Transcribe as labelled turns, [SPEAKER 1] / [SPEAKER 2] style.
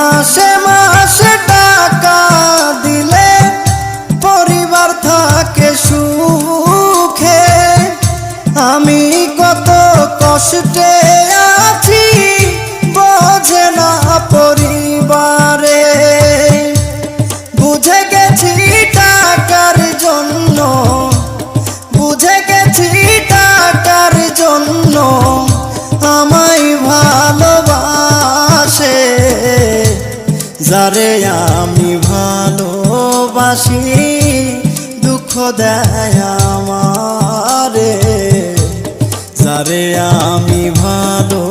[SPEAKER 1] মাসে মাসে টাকা দিলে পরিবার থাকে সুখে। আমি কত কষ্টে আছি বোঝে না পরিবারে। বুঝে গেছি টাকার জন্য, বুঝে গেছি টাকার জন্য আমায় ভালোবাসে। যারে আমি ভালোবাসি দুঃখ দেয় আমারে। যারে আমি ভালো